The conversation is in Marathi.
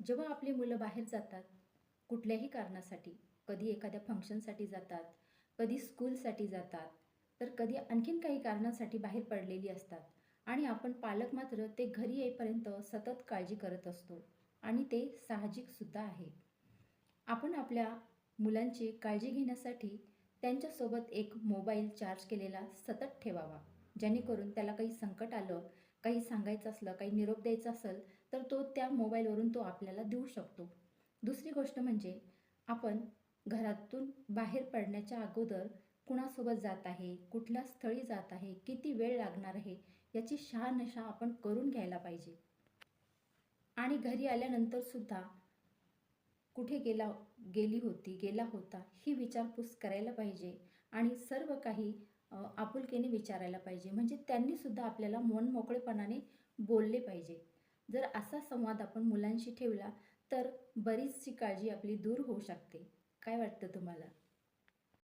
जेव्हा आपली मुलं बाहेर जातात, कुठल्याही कारणासाठी, कधी एखाद्या फंक्शनसाठी जातात, कधी स्कूलसाठी जातात, तर कधी आणखीन काही कारणासाठी बाहेर पडलेली असतात आणि आपण पालक मात्र ते घरी येईपर्यंत सतत काळजी करत असतो आणि ते साहजिकसुद्धा आहे. आपण आपल्या मुलांची काळजी घेण्यासाठी त्यांच्यासोबत एक मोबाईल चार्ज केलेला सतत ठेवावा. जेणेकरून त्याला काही संकट आलं, काही सांगायचं असलं, काही निरोप द्यायचा असेल, तर तो त्या मोबाईलवरून तो आपल्याला देऊ शकतो. दुसरी गोष्ट म्हणजे आपण घरातून बाहेर पडण्याच्या अगोदर कुणासोबत जात आहे, कुठल्या स्थळी जात आहे, किती वेळ लागणार आहे, याची शहानिशा आपण करून घ्यायला पाहिजे. आणि घरी आल्यानंतरसुद्धा कुठे गेली होती, गेला होता, ही विचारपूस करायला पाहिजे आणि सर्व काही आपुलकीने विचारायला पाहिजे. म्हणजे त्यांनीसुद्धा आपल्याला मनमोकळेपणाने बोलले पाहिजे. जर असा संवाद आपण मुलांशी ठेवला, तर बरीचशी काळजी आपली दूर होऊ शकते. काय वाटतं तुम्हाला?